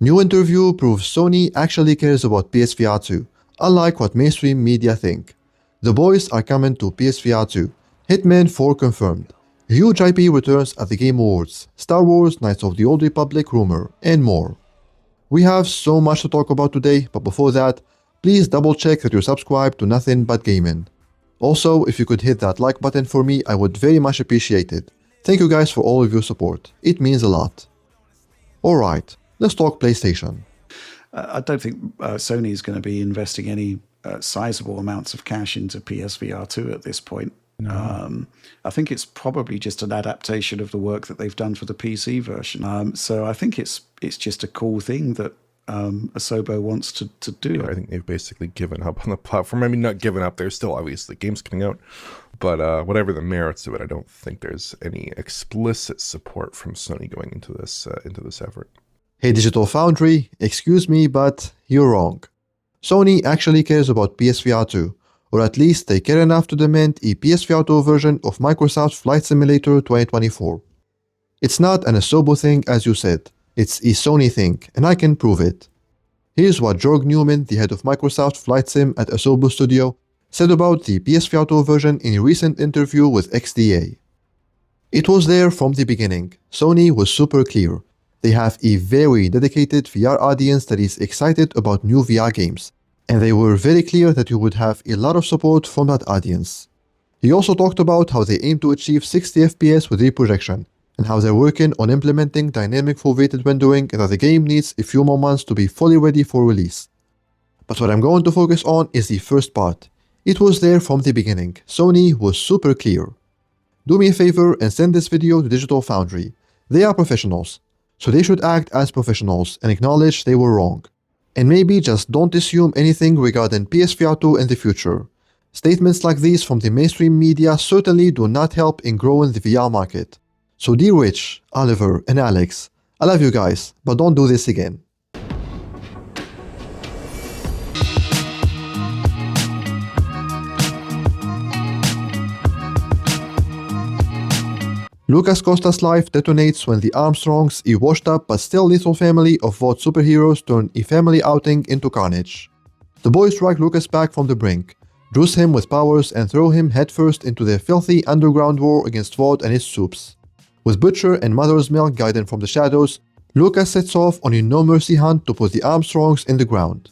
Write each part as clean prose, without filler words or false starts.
New interview proves Sony actually cares about PSVR 2, unlike what mainstream media think. The boys are coming to PSVR 2. Hitman 4 confirmed. Huge IP returns at the Game Awards, Star Wars Knights of the Old Republic rumor, and more. We have so much to talk about today, but before that, please double check that you're subscribed to Nothing But Gaming. Also, if you could hit that like button for me, I would very much appreciate it. Thank you guys for all of your support. It means a lot. Alright, let's talk PlayStation. I don't think Sony is going to be investing any sizable amounts of cash into PSVR 2 at this point. No. I think it's probably just an adaptation of the work that they've done for the PC version. So I think it's just a cool thing that Asobo wants to do. Yeah, I think they've basically given up on the platform. I mean, not given up. There's still obviously games coming out, but whatever the merits of it, I don't think there's any explicit support from Sony going into this effort. Hey Digital Foundry, excuse me, but you're wrong. Sony actually cares about PSVR 2, or at least they care enough to demand a PSVR 2 version of Microsoft Flight Simulator 2024. It's not an Asobo thing as you said, it's a Sony thing, and I can prove it. Here's what Jorg Newman, the head of Microsoft Flight Sim at Asobo Studio, said about the PSVR 2 version in a recent interview with XDA. It was there from the beginning. Sony was super clear. They have a very dedicated VR audience that is excited about new VR games, and they were very clear that you would have a lot of support from that audience. He also talked about how they aim to achieve 60 FPS with reprojection, and how they're working on implementing dynamic full-weighted windowing and that the game needs a few more months to be fully ready for release. But what I'm going to focus on is the first part. It was there from the beginning. Sony was super clear. Do me a favor and send this video to Digital Foundry. They are professionals, so they should act as professionals and acknowledge they were wrong. And maybe just don't assume anything regarding PSVR 2 in the future. Statements like these from the mainstream media certainly do not help in growing the VR market. So dear Rich, Oliver, and Alex, I love you guys, but don't do this again. Lucas Costa's life detonates when the Armstrongs, a washed-up but still lethal family of both superheroes, turn a family outing into carnage. The boys drag Lucas back from the brink, juice him with powers, and throw him headfirst into their filthy underground war against Vought and his soups. With Butcher and Mother's Milk guiding from the shadows, Lucas sets off on a no-mercy hunt to put the Armstrongs in the ground.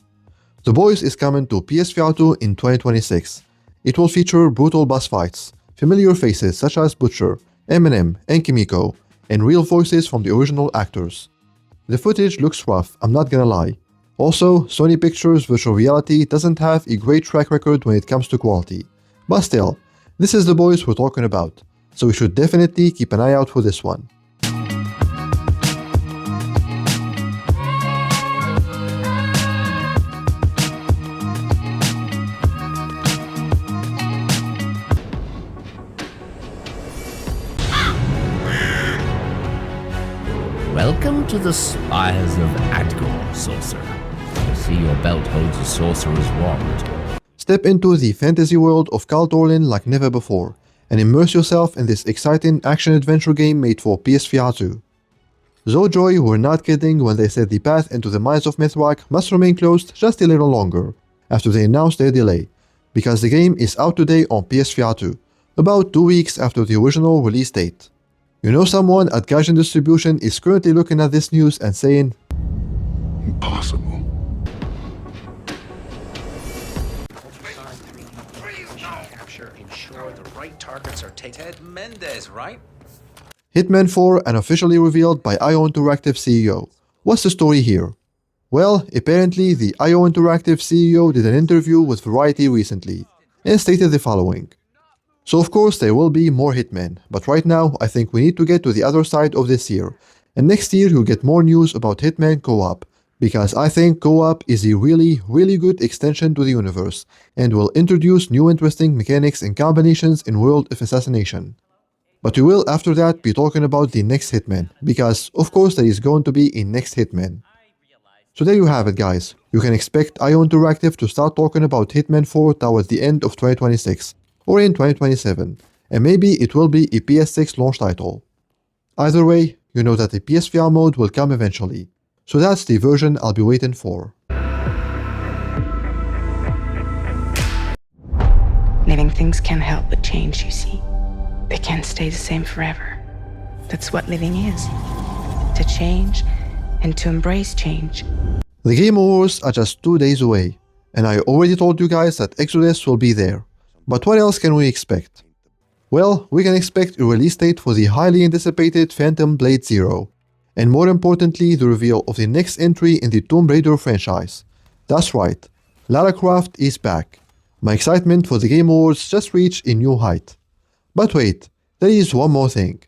The Boys is coming to PSVR 2 in 2026. It will feature brutal boss fights, familiar faces such as Butcher, Eminem, and Kimiko, and real voices from the original actors. The footage looks rough, I'm not gonna lie. Also, Sony Pictures Virtual Reality doesn't have a great track record when it comes to quality. But still, this is The Boys we're talking about, so we should definitely keep an eye out for this one. Welcome to the spires of Adgor, sorcerer. I see your belt holds a sorcerer's wand. Step into the fantasy world of Kal Dorlin like never before, and immerse yourself in this exciting action-adventure game made for PSVR 2. Zoojoy were not kidding when they said the path into the mines of Mithrak must remain closed just a little longer, after they announced their delay, because the game is out today on PSVR 2, about 2 weeks after the original release date. You know someone at Gaijin Distribution is currently looking at this news and saying, impossible. Ensure the right targets are taken. Ted Mendez, right? Hitman 4 unofficially revealed by IO Interactive CEO. What's the story here? Well, apparently the IO Interactive CEO did an interview with Variety recently and stated the following. So of course there will be more Hitman, but right now I think we need to get to the other side of this year, and next year you'll get more news about Hitman Co-op, because I think Co-op is a really good extension to the universe, and will introduce new interesting mechanics and combinations in World of Assassination. But we will after that be talking about the next Hitman, because of course there is going to be a next Hitman. So there you have it guys, you can expect IO Interactive to start talking about Hitman 4 towards the end of 2026, or in 2027, and maybe it will be a PS6 launch title. Either way, you know that the PSVR mode will come eventually, So that's the version I'll be waiting for. Living things can't help but change, you see. They can't stay the same forever. That's what living is. To change and to embrace change. The Game Awards are just 2 days away, and I already told you guys that Exodus will be there. But what else can we expect? Well, we can expect a release date for the highly anticipated Phantom Blade Zero, and more importantly, the reveal of the next entry in the Tomb Raider franchise. That's right, Lara Croft is back. My excitement for the Game Awards just reached a new height. But wait, there is one more thing.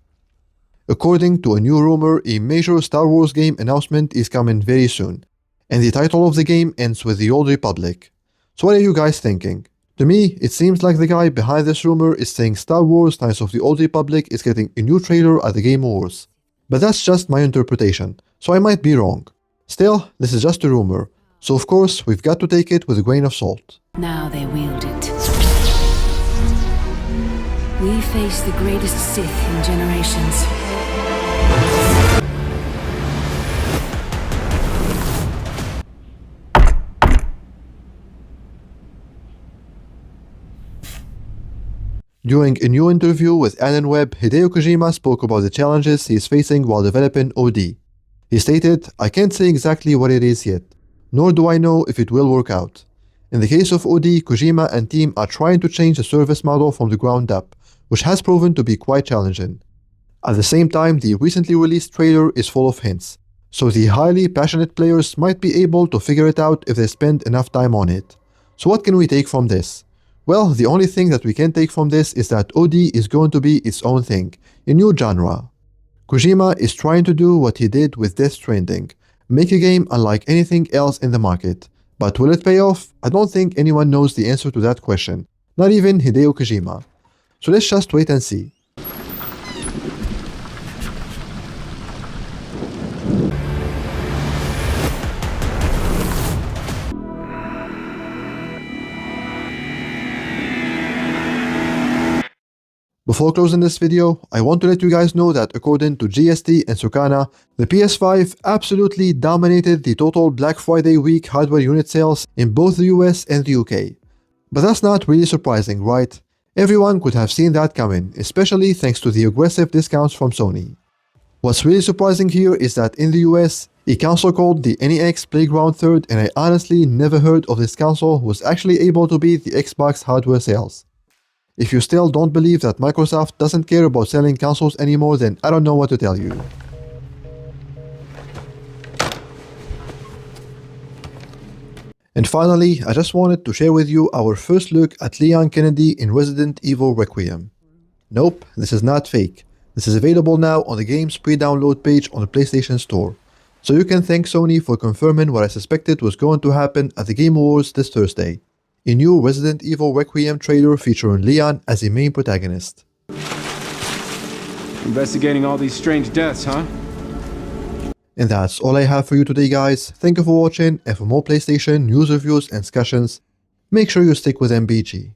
According to a new rumor, a major Star Wars game announcement is coming very soon, and the title of the game ends with the Old Republic. So what are you guys thinking? To me, it seems like the guy behind this rumor is saying Star Wars Knights of the Old Republic is getting a new trailer at the Game Awards. But that's just my interpretation, so I might be wrong. Still, this is just a rumor, so of course we've got to take it with a grain of salt. Now they wield it. We face the greatest Sith in generations. During a new interview with Alan Webb, Hideo Kojima spoke about the challenges he is facing while developing OD. He stated, "I can't say exactly what it is yet, nor do I know if it will work out. In the case of OD, Kojima and team are trying to change the service model from the ground up, which has proven to be quite challenging. At the same time, the recently released trailer is full of hints, so the highly passionate players might be able to figure it out if they spend enough time on it. So what can we take from this? Well, the only thing that we can take from this is that OD is going to be its own thing, a new genre. Kojima is trying to do what he did with Death Stranding, make a game unlike anything else in the market. But will it pay off? I don't think anyone knows the answer to that question, not even Hideo Kojima. So let's just wait and see." Before closing this video, I want to let you guys know that according to GST and Circana, the PS5 absolutely dominated the total Black Friday week hardware unit sales in both the US and the UK. But that's not really surprising, right? Everyone could have seen that coming, especially thanks to the aggressive discounts from Sony. What's really surprising here is that in the US, a console called the NEX Playground 3rd, and I honestly never heard of this console, was actually able to beat the Xbox hardware sales. If you still don't believe that Microsoft doesn't care about selling consoles anymore, then I don't know what to tell you. And finally, I just wanted to share with you our first look at Leon Kennedy in Resident Evil Requiem. Nope, this is not fake. This is available now on the game's pre-download page on the PlayStation Store. So you can thank Sony for confirming what I suspected was going to happen at the Game Awards this Thursday. A new Resident Evil Requiem trailer featuring Leon as a main protagonist. Investigating all these strange deaths, huh? And that's all I have for you today, guys. Thank you for watching, and for more PlayStation news, reviews, and discussions, make sure you stick with MBG.